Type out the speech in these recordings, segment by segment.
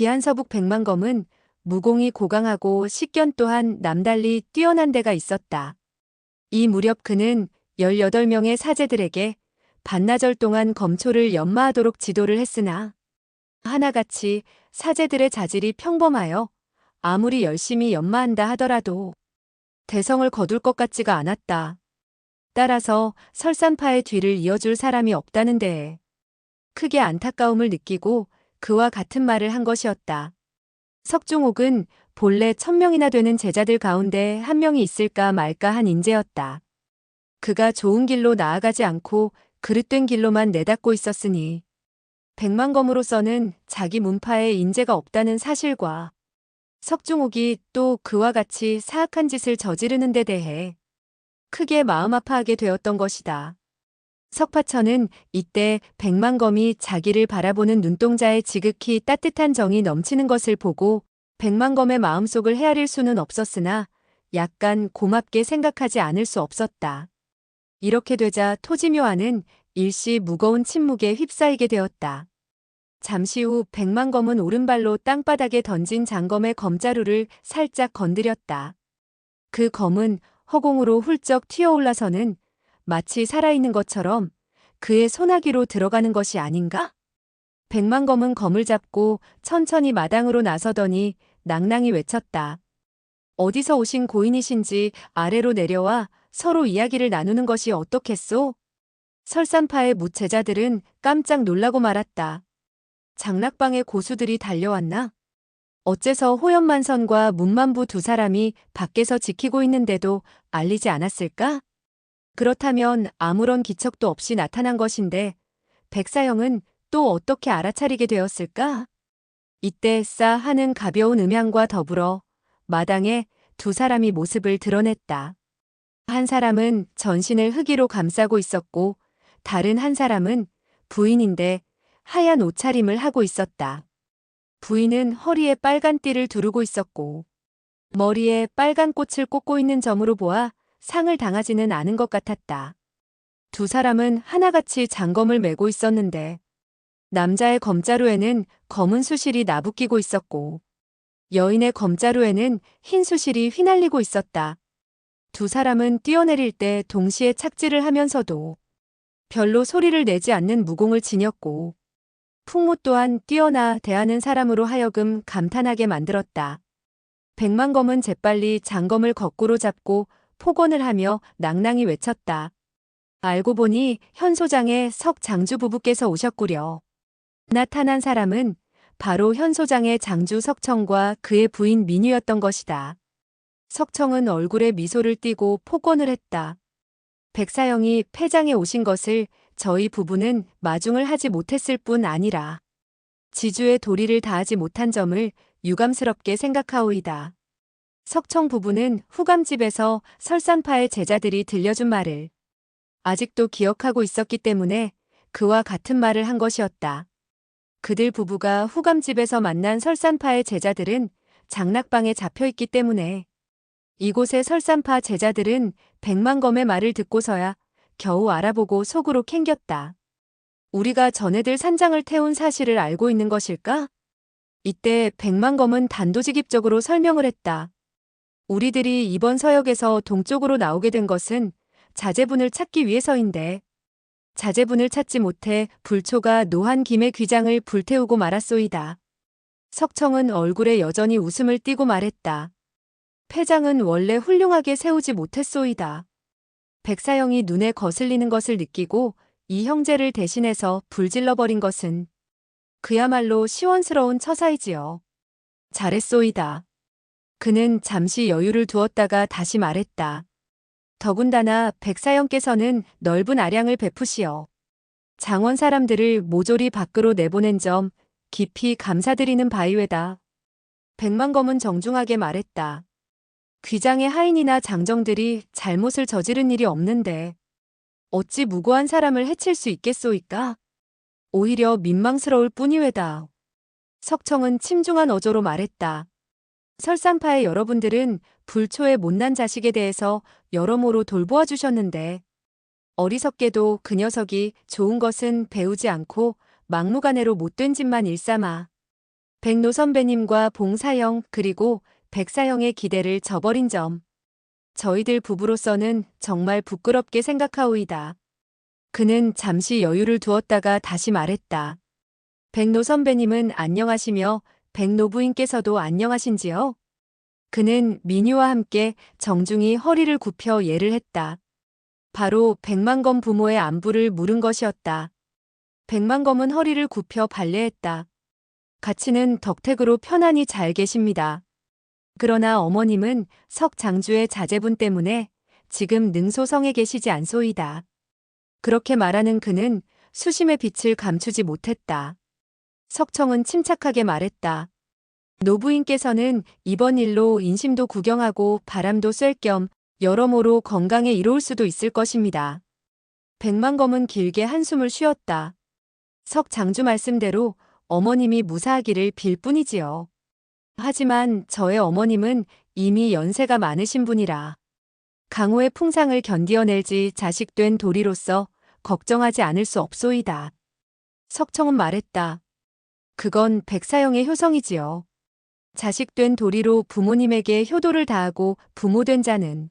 기한서북 백만검은 무공이 고강하고 식견 또한 남달리 뛰어난 데가 있었다. 이 무렵 그는 18명의 사제들에게 반나절 동안 검초를 연마하도록 지도를 했으나 하나같이 사제들의 자질이 평범하여 아무리 열심히 연마한다 하더라도 대성을 거둘 것 같지가 않았다. 따라서 설산파의 뒤를 이어줄 사람이 없다는 데에 크게 안타까움을 느끼고 그와 같은 말을 한 것이었다. 석중옥은 본래 1000명이나 되는 제자들 가운데 한 명이 있을까 말까 한 인재였다. 그가 좋은 길로 나아가지 않고 그릇된 길로만 내닫고 있었으니 백만검으로서는 자기 문파에 인재가 없다는 사실과 석중옥이 또 그와 같이 사악한 짓을 저지르는 데 대해 크게 마음 아파하게 되었던 것이다. 석파천은 이때 백만검이 자기를 바라보는 눈동자에 지극히 따뜻한 정이 넘치는 것을 보고 백만검의 마음속을 헤아릴 수는 없었으나 약간 고맙게 생각하지 않을 수 없었다. 이렇게 되자 토지묘안은 일시 무거운 침묵에 휩싸이게 되었다. 잠시 후 백만검은 오른발로 땅바닥에 던진 장검의 검자루를 살짝 건드렸다. 그 검은 허공으로 훌쩍 튀어올라서는 마치 살아있는 것처럼 그의 소나기로 들어가는 것이 아닌가? 백만검은 검을 잡고 천천히 마당으로 나서더니 낭낭히 외쳤다. 어디서 오신 고인이신지 아래로 내려와 서로 이야기를 나누는 것이 어떻겠소? 설산파의 무제자들은 깜짝 놀라고 말았다. 장락방에 고수들이 달려왔나? 어째서 호연만선과 문만부 두 사람이 밖에서 지키고 있는데도 알리지 않았을까? 그렇다면 아무런 기척도 없이 나타난 것인데 백사형은 또 어떻게 알아차리게 되었을까? 이때 싸 하는 가벼운 음향과 더불어 마당에 두 사람이 모습을 드러냈다. 한 사람은 전신을 흙이로 감싸고 있었고 다른 한 사람은 부인인데 하얀 옷차림을 하고 있었다. 부인은 허리에 빨간 띠를 두르고 있었고 머리에 빨간 꽃을 꽂고 있는 점으로 보아 상을 당하지는 않은 것 같았다. 두 사람은 하나같이 장검을 메고 있었는데 남자의 검자루에는 검은 수실이 나부끼고 있었고 여인의 검자루에는 흰 수실이 휘날리고 있었다. 두 사람은 뛰어내릴 때 동시에 착지를 하면서도 별로 소리를 내지 않는 무공을 지녔고 풍무 또한 뛰어나 대하는 사람으로 하여금 감탄하게 만들었다. 백만검은 재빨리 장검을 거꾸로 잡고 폭언을 하며 낭낭히 외쳤다. 알고 보니 현 소장의 석 장주 부부께서 오셨구려. 나타난 사람은 바로 현 소장의 장주 석청과 그의 부인 민유였던 것이다. 석청은 얼굴에 미소를 띠고 폭언을 했다. 백사형이 패장에 오신 것을 저희 부부는 마중을 하지 못했을 뿐 아니라 지주의 도리를 다하지 못한 점을 유감스럽게 생각하오이다. 석청 부부는 후감집에서 설산파의 제자들이 들려준 말을 아직도 기억하고 있었기 때문에 그와 같은 말을 한 것이었다. 그들 부부가 후감집에서 만난 설산파의 제자들은 장락방에 잡혀있기 때문에 이곳의 설산파 제자들은 백만검의 말을 듣고서야 겨우 알아보고 속으로 캥겼다. 우리가 전해들 산장을 태운 사실을 알고 있는 것일까? 이때 백만검은 단도직입적으로 설명을 했다. 우리들이 이번 서역에서 동쪽으로 나오게 된 것은 자제분을 찾기 위해서인데 자제분을 찾지 못해 불초가 노한 김의 귀장을 불태우고 말았소이다. 석청은 얼굴에 여전히 웃음을 띠고 말했다. 패장은 원래 훌륭하게 세우지 못했소이다. 백사형이 눈에 거슬리는 것을 느끼고 이 형제를 대신해서 불질러버린 것은 그야말로 시원스러운 처사이지요. 잘했소이다. 그는 잠시 여유를 두었다가 다시 말했다. 더군다나 백사형께서는 넓은 아량을 베푸시어 장원 사람들을 모조리 밖으로 내보낸 점 깊이 감사드리는 바이외다. 백만검은 정중하게 말했다. 귀장의 하인이나 장정들이 잘못을 저지른 일이 없는데 어찌 무고한 사람을 해칠 수 있겠소이까? 오히려 민망스러울 뿐이외다. 석청은 침중한 어조로 말했다. 설산파의 여러분들은 불초의 못난 자식에 대해서 여러모로 돌보아 주셨는데 어리석게도 그 녀석이 좋은 것은 배우지 않고 막무가내로 못된 짓만 일삼아 백노 선배님과 봉사형 그리고 백사형의 기대를 저버린 점. 저희들 부부로서는 정말 부끄럽게 생각하오이다. 그는 잠시 여유를 두었다가 다시 말했다. 백노 선배님은 안녕하시며 백노 부인께서도 안녕하신지요? 그는 민유와 함께 정중히 허리를 굽혀 예를 했다. 바로 백만검 부모의 안부를 물은 것이었다. 백만검은 허리를 굽혀 발례했다. 가치는 덕택으로 편안히 잘 계십니다. 그러나 어머님은 석 장주의 자제분 때문에 지금 능소성에 계시지 않소이다. 그렇게 말하는 그는 수심의 빛을 감추지 못했다. 석청은 침착하게 말했다. 노부인께서는 이번 일로 인심도 구경하고 바람도 쐴 겸 여러모로 건강에 이로울 수도 있을 것입니다. 백만검은 길게 한숨을 쉬었다. 석 장주 말씀대로 어머님이 무사하기를 빌 뿐이지요. 하지만 저의 어머님은 이미 연세가 많으신 분이라 강호의 풍상을 견디어낼지 자식된 도리로서 걱정하지 않을 수 없소이다. 석청은 말했다. 그건 백사형의 효성이지요. 자식된 도리로 부모님에게 효도를 다하고 부모된 자는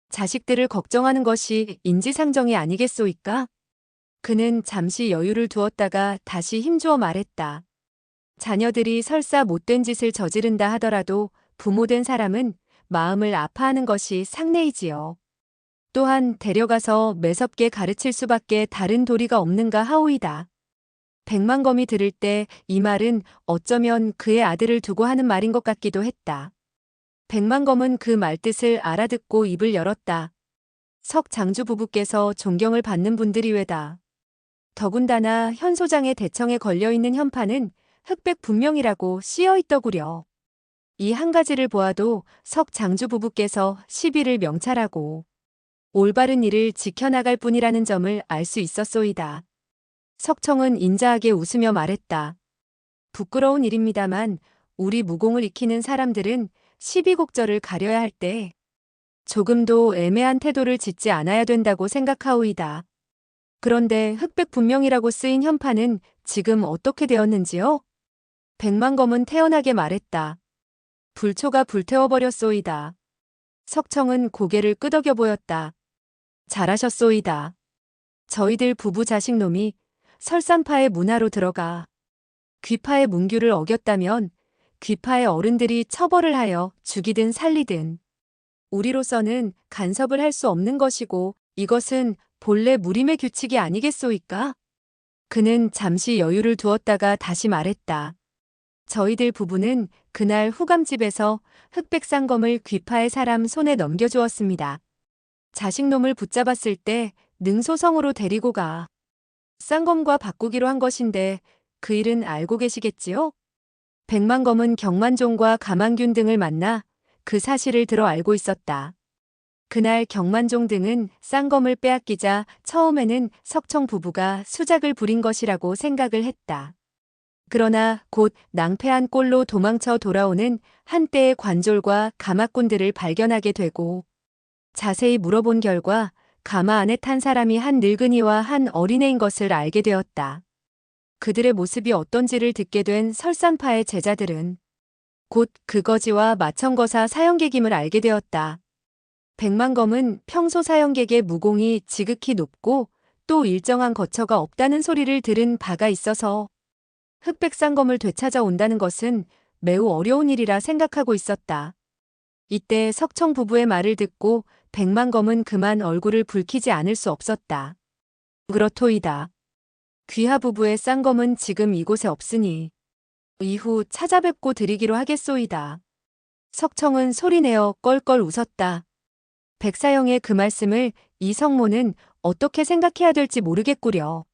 자식들을 걱정하는 것이 인지상정이 아니겠소이까? 그는 잠시 여유를 두었다가 다시 힘주어 말했다. 자녀들이 설사 못된 짓을 저지른다 하더라도 부모된 사람은 마음을 아파하는 것이 상례이지요. 또한 데려가서 매섭게 가르칠 수밖에 다른 도리가 없는가 하오이다. 백만검이 들을 때 이 말은 어쩌면 그의 아들을 두고 하는 말인 것 같기도 했다. 백만검은 그 말뜻을 알아듣고 입을 열었다. 석 장주 부부께서 존경을 받는 분들이외다. 더군다나 현 소장의 대청에 걸려있는 현판은 흑백 분명이라고 씌어있더구려. 이 한 가지를 보아도 석 장주 부부께서 시비를 명찰하고 올바른 일을 지켜나갈 뿐이라는 점을 알 수 있었소이다. 석청은 인자하게 웃으며 말했다. 부끄러운 일입니다만 우리 무공을 익히는 사람들은 시비곡절을 가려야 할 때 조금도 애매한 태도를 짓지 않아야 된다고 생각하오이다. 그런데 흑백 분명이라고 쓰인 현판은 지금 어떻게 되었는지요? 백만검은 태연하게 말했다. 불초가 불태워버렸소이다. 석청은 고개를 끄덕여 보였다. 잘하셨소이다. 저희들 부부 자식놈이 설산파의 문화로 들어가 귀파의 문규를 어겼다면 귀파의 어른들이 처벌을 하여 죽이든 살리든 우리로서는 간섭을 할 수 없는 것이고 이것은 본래 무림의 규칙이 아니겠소이까? 그는 잠시 여유를 두었다가 다시 말했다. 저희들 부부는 그날 후감집에서 흑백 쌍검을 귀파의 사람 손에 넘겨주었습니다. 자식놈을 붙잡았을 때 능소성으로 데리고 가 쌍검과 바꾸기로 한 것인데 그 일은 알고 계시겠지요? 백만검은 경만종과 가만균 등을 만나 그 사실을 들어 알고 있었다. 그날 경만종 등은 쌍검을 빼앗기자 처음에는 석청 부부가 수작을 부린 것이라고 생각을 했다. 그러나 곧 낭패한 꼴로 도망쳐 돌아오는 한때의 관졸과 가마꾼들을 발견하게 되고 자세히 물어본 결과 가마 안에 탄 사람이 한 늙은이와 한 어린애인 것을 알게 되었다. 그들의 모습이 어떤지를 듣게 된 설산파의 제자들은 곧 그거지와 마천거사 사형객임을 알게 되었다. 백만검은 평소 사형객의 무공이 지극히 높고 또 일정한 거처가 없다는 소리를 들은 바가 있어서 흑백쌍검을 되찾아 온다는 것은 매우 어려운 일이라 생각하고 있었다. 이때 석청 부부의 말을 듣고 백만검은 그만 얼굴을 붉히지 않을 수 없었다. 그렇토이다. 귀하 부부의 쌍검은 지금 이곳에 없으니 이후 찾아뵙고 드리기로 하겠소이다. 석청은 소리내어 껄껄 웃었다. 백사형의 그 말씀을 이성모는 어떻게 생각해야 될지 모르겠구려.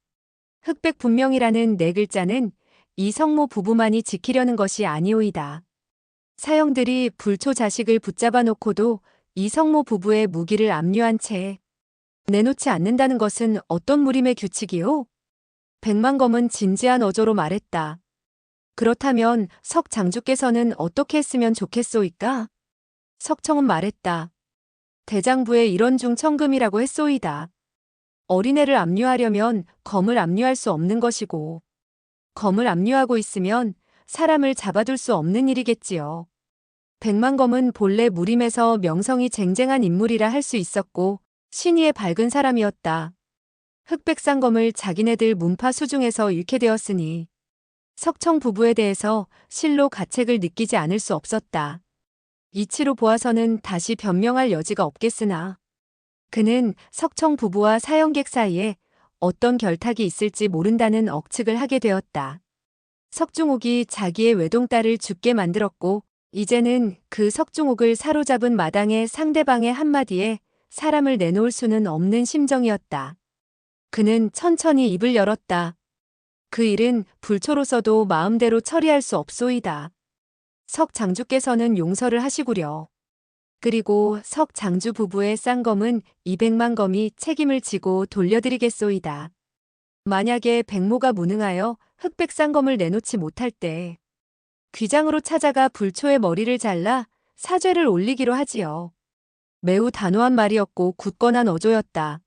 흑백 분명이라는 네 글자는 이성모 부부만이 지키려는 것이 아니오이다. 사형들이 불초 자식을 붙잡아 놓고도 이성모 부부의 무기를 압류한 채 내놓지 않는다는 것은 어떤 무림의 규칙이요? 백만검은 진지한 어조로 말했다. 그렇다면 석 장주께서는 어떻게 했으면 좋겠소이까? 석청은 말했다. 대장부의 일원중 청금이라고 했소이다. 어린애를 압류하려면 검을 압류할 수 없는 것이고 검을 압류하고 있으면 사람을 잡아둘 수 없는 일이겠지요. 백만검은 본래 무림에서 명성이 쟁쟁한 인물이라 할 수 있었고 신의에 밝은 사람이었다. 흑백상검을 자기네들 문파 수중에서 잃게 되었으니 석청 부부에 대해서 실로 가책을 느끼지 않을 수 없었다. 이치로 보아서는 다시 변명할 여지가 없겠으나 그는 석청 부부와 사형객 사이에 어떤 결탁이 있을지 모른다는 억측을 하게 되었다. 석중옥이 자기의 외동딸을 죽게 만들었고 이제는 그 석중옥을 사로잡은 마당에 상대방의 한마디에 사람을 내놓을 수는 없는 심정이었다. 그는 천천히 입을 열었다. 그 일은 불초로서도 마음대로 처리할 수 없소이다. 석 장주께서는 용서를 하시구려. 그리고 석 장주 부부의 쌍검은 200만 검이 책임을 지고 돌려드리겠소이다. 만약에 백모가 무능하여 흑백 쌍검을 내놓지 못할 때 귀장으로 찾아가 불초의 머리를 잘라 사죄를 올리기로 하지요. 매우 단호한 말이었고 굳건한 어조였다.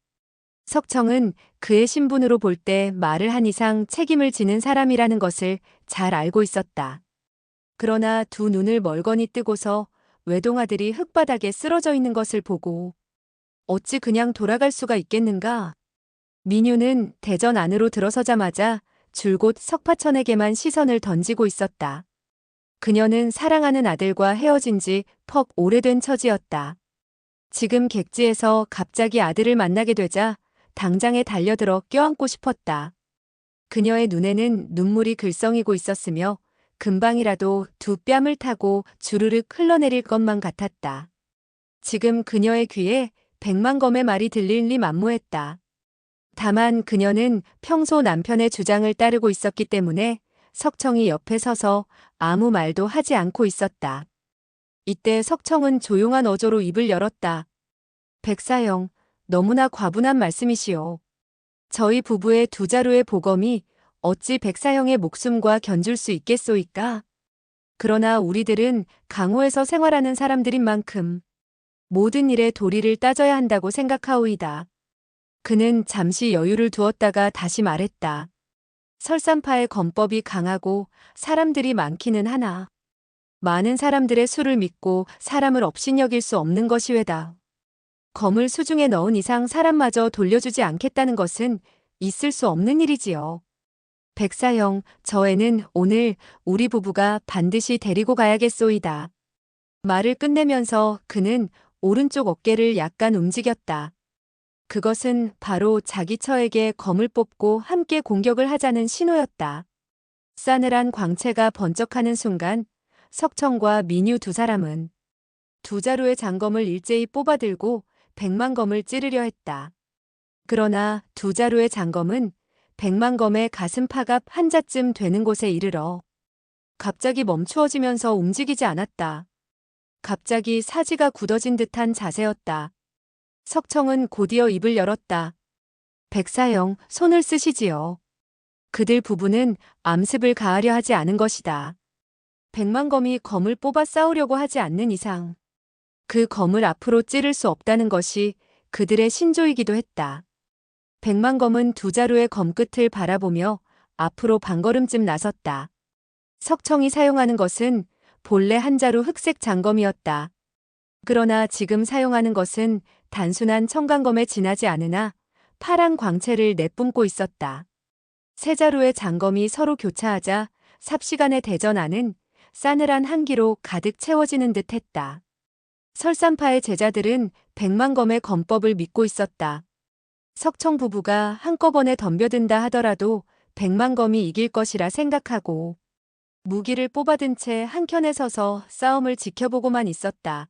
석청은 그의 신분으로 볼 때 말을 한 이상 책임을 지는 사람이라는 것을 잘 알고 있었다. 그러나 두 눈을 멀거니 뜨고서 외동아들이 흙바닥에 쓰러져 있는 것을 보고 어찌 그냥 돌아갈 수가 있겠는가? 민유는 대전 안으로 들어서자마자 줄곧 석파천에게만 시선을 던지고 있었다. 그녀는 사랑하는 아들과 헤어진 지 퍽 오래된 처지였다. 지금 객지에서 갑자기 아들을 만나게 되자 당장에 달려들어 껴안고 싶었다. 그녀의 눈에는 눈물이 글썽이고 있었으며 금방이라도 두 뺨을 타고 주르륵 흘러내릴 것만 같았다. 지금 그녀의 귀에 백만검의 말이 들릴 리 만무했다. 다만 그녀는 평소 남편의 주장을 따르고 있었기 때문에 석청이 옆에 서서 아무 말도 하지 않고 있었다. 이때 석청은 조용한 어조로 입을 열었다. 백사형, 너무나 과분한 말씀이시오. 저희 부부의 두 자루의 보검이 어찌 백사형의 목숨과 견줄 수 있겠소이까? 그러나 우리들은 강호에서 생활하는 사람들인 만큼 모든 일에 도리를 따져야 한다고 생각하오이다. 그는 잠시 여유를 두었다가 다시 말했다. 설산파의 검법이 강하고 사람들이 많기는 하나 많은 사람들의 수를 믿고 사람을 업신여길 수 없는 것이 왜다. 검을 수중에 넣은 이상 사람마저 돌려주지 않겠다는 것은 있을 수 없는 일이지요. 백사형, 저 애는 오늘 우리 부부가 반드시 데리고 가야겠소이다. 말을 끝내면서 그는 오른쪽 어깨를 약간 움직였다. 그것은 바로 자기 처에게 검을 뽑고 함께 공격을 하자는 신호였다. 싸늘한 광채가 번쩍하는 순간 석청과 민유 두 사람은 두 자루의 장검을 일제히 뽑아들고 백만검을 찌르려 했다. 그러나 두 자루의 장검은 백만검의 가슴파갑 한자쯤 되는 곳에 이르러 갑자기 멈추어지면서 움직이지 않았다. 갑자기 사지가 굳어진 듯한 자세였다. 석청은 곧이어 입을 열었다. 백사형, 손을 쓰시지요. 그들 부부는 암습을 가하려 하지 않은 것이다. 백만검이 검을 뽑아 싸우려고 하지 않는 이상 그 검을 앞으로 찌를 수 없다는 것이 그들의 신조이기도 했다. 백만검은 두 자루의 검끝을 바라보며 앞으로 반걸음쯤 나섰다. 석청이 사용하는 것은 본래 한 자루 흑색 장검이었다. 그러나 지금 사용하는 것은 단순한 청강검에 지나지 않으나 파란 광채를 내뿜고 있었다. 세 자루의 장검이 서로 교차하자 삽시간의 대전 안은 싸늘한 한기로 가득 채워지는 듯 했다. 설산파의 제자들은 백만검의 검법을 믿고 있었다. 석청 부부가 한꺼번에 덤벼든다 하더라도 백만검이 이길 것이라 생각하고 무기를 뽑아든 채 한켠에 서서 싸움을 지켜보고만 있었다.